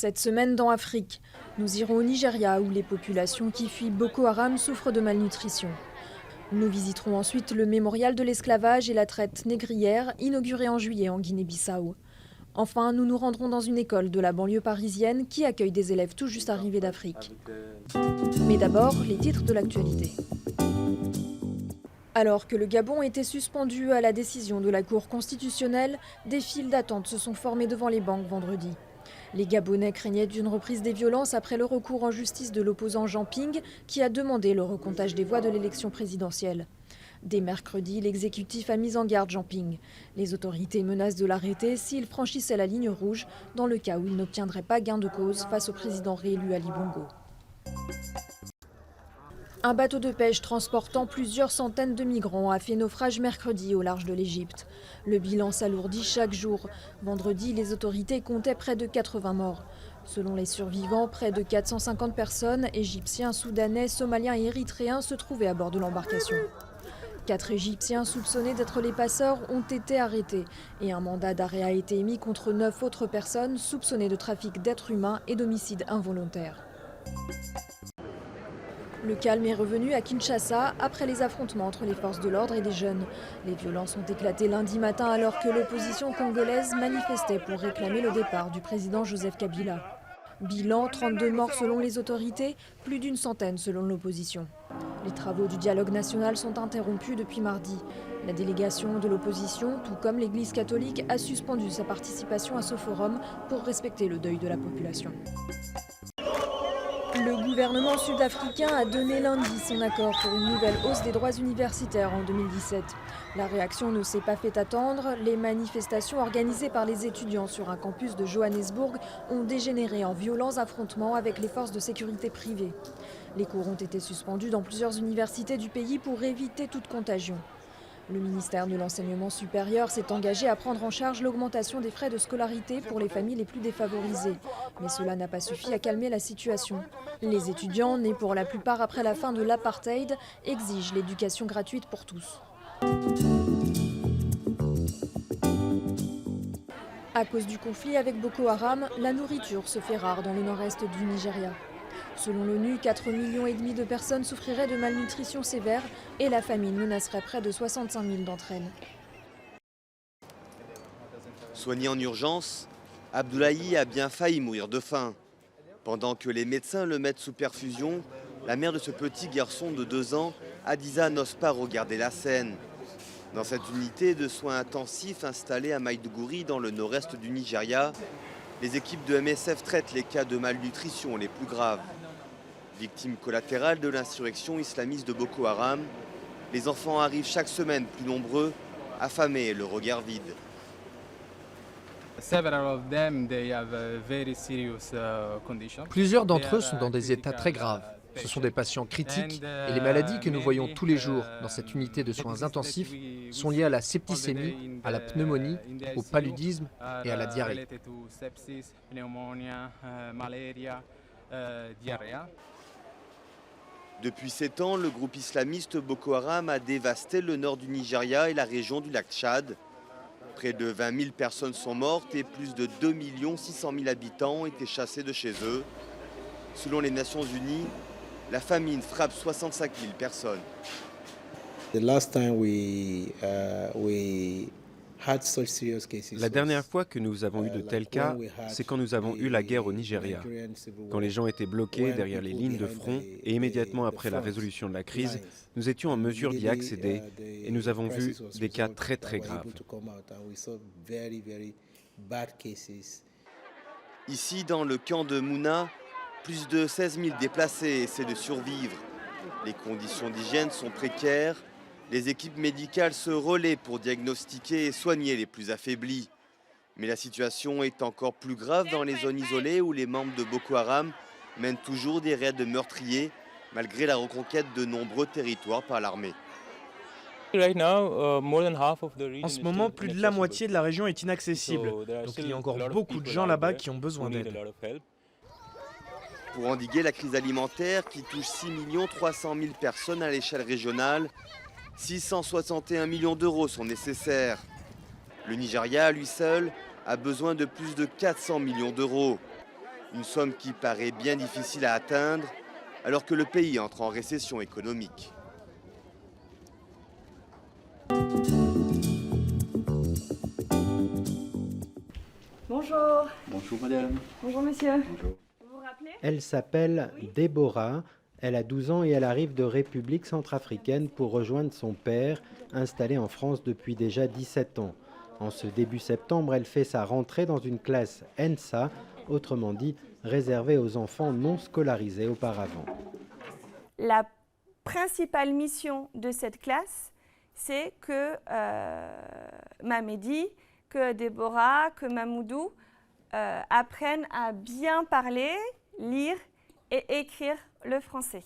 Cette semaine dans Afrique, nous irons au Nigeria où les populations qui fuient Boko Haram souffrent de malnutrition. Nous visiterons ensuite le mémorial de l'esclavage et la traite négrière inauguré en juillet en Guinée-Bissau. Enfin, nous nous rendrons dans une école de la banlieue parisienne qui accueille des élèves tout juste arrivés d'Afrique. Mais d'abord, les titres de l'actualité. Alors que le Gabon était suspendu à la décision de la Cour constitutionnelle, des files d'attente se sont formées devant les banques vendredi. Les Gabonais craignaient une reprise des violences après le recours en justice de l'opposant Jean Ping qui a demandé le recomptage des voix de l'élection présidentielle. Dès mercredi, l'exécutif a mis en garde Jean Ping. Les autorités menacent de l'arrêter s'il franchissait la ligne rouge dans le cas où il n'obtiendrait pas gain de cause face au président réélu Ali Bongo. Un bateau de pêche transportant plusieurs centaines de migrants a fait naufrage mercredi au large de l'Égypte. Le bilan s'alourdit chaque jour. Vendredi, les autorités comptaient près de 80 morts. Selon les survivants, près de 450 personnes, égyptiens, soudanais, somaliens et érythréens, se trouvaient à bord de l'embarcation. 4 Égyptiens soupçonnés d'être les passeurs ont été arrêtés et un mandat d'arrêt a été émis contre 9 autres personnes soupçonnées de trafic d'êtres humains et d'homicide involontaire. Le calme est revenu à Kinshasa après les affrontements entre les forces de l'ordre et des jeunes. Les violences ont éclaté lundi matin alors que l'opposition congolaise manifestait pour réclamer le départ du président Joseph Kabila. Bilan, 32 morts selon les autorités, plus d'une centaine selon l'opposition. Les travaux du dialogue national sont interrompus depuis mardi. La délégation de l'opposition, tout comme l'Église catholique, a suspendu sa participation à ce forum pour respecter le deuil de la population. Le gouvernement sud-africain a donné lundi son accord pour une nouvelle hausse des droits universitaires en 2017. La réaction ne s'est pas fait attendre. Les manifestations organisées par les étudiants sur un campus de Johannesburg ont dégénéré en violents affrontements avec les forces de sécurité privées. Les cours ont été suspendus dans plusieurs universités du pays pour éviter toute contagion. Le ministère de l'Enseignement supérieur s'est engagé à prendre en charge l'augmentation des frais de scolarité pour les familles les plus défavorisées. Mais cela n'a pas suffi à calmer la situation. Les étudiants, nés pour la plupart après la fin de l'apartheid, exigent l'éducation gratuite pour tous. À cause du conflit avec Boko Haram, la nourriture se fait rare dans le nord-est du Nigeria. Selon l'ONU, 4,5 millions de personnes souffriraient de malnutrition sévère et la famine menacerait près de 65 000 d'entre elles. Soigné en urgence, Abdoulaye a bien failli mourir de faim. Pendant que les médecins le mettent sous perfusion, la mère de ce petit garçon de 2 ans, Hadiza, n'ose pas regarder la scène. Dans cette unité de soins intensifs installée à Maiduguri dans le nord-est du Nigeria, les équipes de MSF traitent les cas de malnutrition les plus graves. Victimes collatérales de l'insurrection islamiste de Boko Haram, les enfants arrivent chaque semaine plus nombreux, affamés et le regard vide. Plusieurs d'entre eux sont dans des états très graves. Ce sont des patients critiques et les maladies que nous voyons tous les jours dans cette unité de soins intensifs sont liées à la septicémie, à la pneumonie, au paludisme et à la diarrhée. Depuis 7 ans, le groupe islamiste Boko Haram a dévasté le nord du Nigeria et la région du lac Tchad. Près de 20 000 personnes sont mortes et plus de 2 600 000 habitants ont été chassés de chez eux. Selon les Nations Unies, la famine frappe 65 000 personnes. La dernière fois que nous avons eu de tels cas, c'est quand nous avons eu la guerre au Nigeria, quand les gens étaient bloqués derrière les lignes de front et immédiatement après la résolution de la crise, nous étions en mesure d'y accéder et nous avons vu des cas très très graves. Ici, dans le camp de Mouna, plus de 16 000 déplacés essaient de survivre. Les conditions d'hygiène sont précaires. Les équipes médicales se relaient pour diagnostiquer et soigner les plus affaiblis. Mais la situation est encore plus grave dans les zones isolées où les membres de Boko Haram mènent toujours des raids meurtriers malgré la reconquête de nombreux territoires par l'armée. En ce moment, plus de la moitié de la région est inaccessible. Donc il y a encore beaucoup de gens là-bas qui ont besoin d'aide. Pour endiguer la crise alimentaire qui touche 6 300 000 personnes à l'échelle régionale, 661 millions d'euros sont nécessaires. Le Nigeria, à lui seul, a besoin de plus de 400 millions d'euros. Une somme qui paraît bien difficile à atteindre alors que le pays entre en récession économique. Bonjour. Bonjour madame. Bonjour monsieur. Bonjour. Vous vous rappelez? Elle s'appelle Déborah, elle a 12 ans et elle arrive de République centrafricaine pour rejoindre son père, installé en France depuis déjà 17 ans. En ce début septembre, elle fait sa rentrée dans une classe ENSA, autrement dit réservée aux enfants non scolarisés auparavant. La principale mission de cette classe, c'est que Mamedi, que Déborah, que Mamoudou apprennent à bien parler, lire et écrire le français.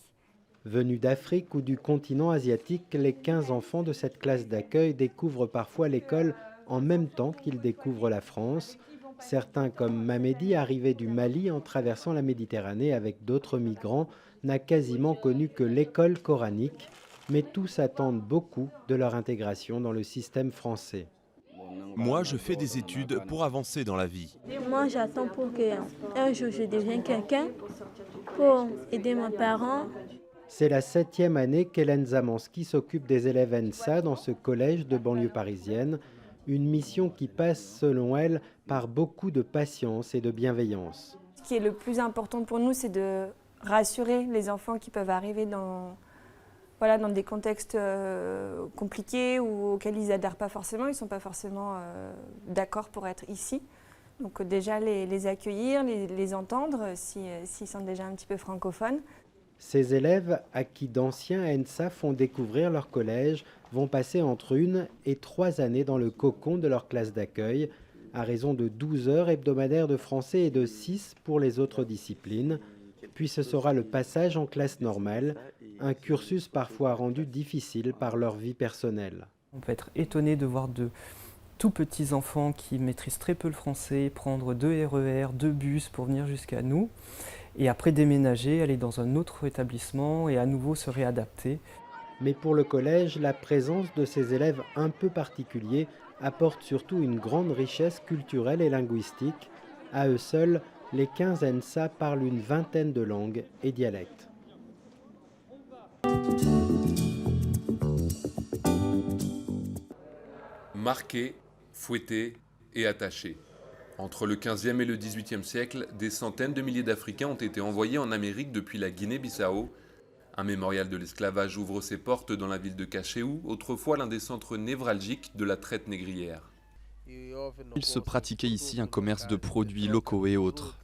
Venus d'Afrique ou du continent asiatique, les 15 enfants de cette classe d'accueil découvrent parfois l'école en même temps qu'ils découvrent la France. Certains, comme Mamedi, arrivé du Mali en traversant la Méditerranée avec d'autres migrants, n'a quasiment connu que l'école coranique, mais tous attendent beaucoup de leur intégration dans le système français. Moi, je fais des études pour avancer dans la vie. Moi, j'attends pour qu'un jour je devienne quelqu'un, pour aider mes parents. C'est la 7e année qu'Hélène Zamanski s'occupe des élèves ENSA dans ce collège de banlieue parisienne. Une mission qui passe, selon elle, par beaucoup de patience et de bienveillance. Ce qui est le plus important pour nous, c'est de rassurer les enfants qui peuvent arriver dans des contextes compliqués ou auxquels ils n'adhèrent pas forcément, ils ne sont pas forcément d'accord pour être ici. Donc déjà les accueillir, les entendre s'ils sont déjà un petit peu francophones. Ces élèves, à qui d'anciens ENSA font découvrir leur collège, vont passer entre 1 et 3 années dans le cocon de leur classe d'accueil, à raison de 12 heures hebdomadaires de français et de 6 pour les autres disciplines. Puis ce sera le passage en classe normale, un cursus parfois rendu difficile par leur vie personnelle. On peut être étonné de voir de tout petits enfants qui maîtrisent très peu le français, prendre 2 RER, 2 bus pour venir jusqu'à nous, et après déménager, aller dans un autre établissement et à nouveau se réadapter. Mais pour le collège, la présence de ces élèves un peu particuliers apporte surtout une grande richesse culturelle et linguistique. À eux seuls, les 15 ENSA parlent une vingtaine de langues et dialectes. Marqués, fouettés et attachés. Entre le 15e et le 18e siècle, des centaines de milliers d'Africains ont été envoyés en Amérique depuis la Guinée-Bissau. Un mémorial de l'esclavage ouvre ses portes dans la ville de Cachéou, autrefois l'un des centres névralgiques de la traite négrière. Il se pratiquait ici un commerce de produits locaux et autres.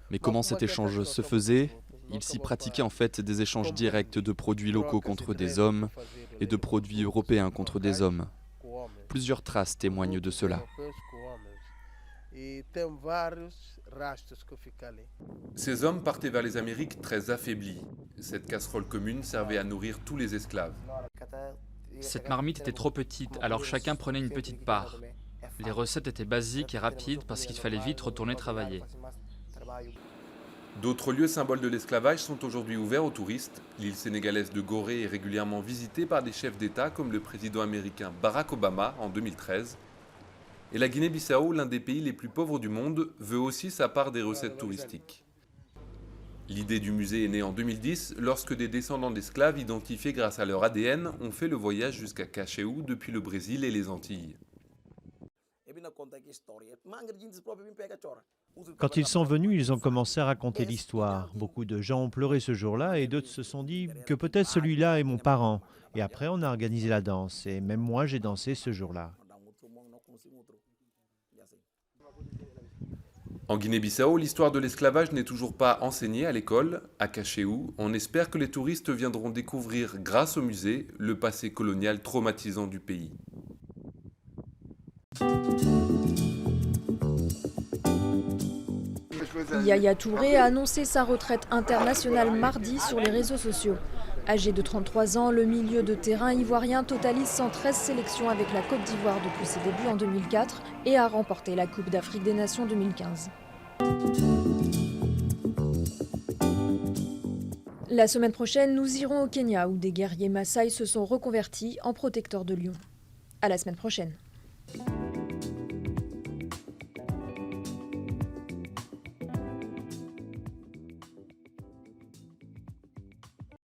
Mais comment cet échange se faisait? Il s'y pratiquait en fait des échanges directs de produits locaux contre des hommes et de produits européens contre des hommes. Plusieurs traces témoignent de cela. Ces hommes partaient vers les Amériques très affaiblis. Cette casserole commune servait à nourrir tous les esclaves. Cette marmite était trop petite, alors chacun prenait une petite part. Les recettes étaient basiques et rapides parce qu'il fallait vite retourner travailler. D'autres lieux symboles de l'esclavage sont aujourd'hui ouverts aux touristes. L'île sénégalaise de Gorée est régulièrement visitée par des chefs d'État comme le président américain Barack Obama en 2013. Et la Guinée-Bissau, l'un des pays les plus pauvres du monde, veut aussi sa part des recettes touristiques. L'idée du musée est née en 2010 lorsque des descendants d'esclaves identifiés grâce à leur ADN ont fait le voyage jusqu'à Cachéou depuis le Brésil et les Antilles. Quand ils sont venus, ils ont commencé à raconter l'histoire. Beaucoup de gens ont pleuré ce jour-là et d'autres se sont dit que peut-être celui-là est mon parent. Et après, on a organisé la danse et même moi, j'ai dansé ce jour-là. En Guinée-Bissau, l'histoire de l'esclavage n'est toujours pas enseignée à l'école. À Cachéou, on espère que les touristes viendront découvrir, grâce au musée, le passé colonial traumatisant du pays. Yaya Touré a annoncé sa retraite internationale mardi sur les réseaux sociaux. Âgé de 33 ans, le milieu de terrain ivoirien totalise 113 sélections avec la Côte d'Ivoire depuis ses débuts en 2004 et a remporté la Coupe d'Afrique des Nations 2015. La semaine prochaine, nous irons au Kenya où des guerriers Maasai se sont reconvertis en protecteurs de lions. À la semaine prochaine.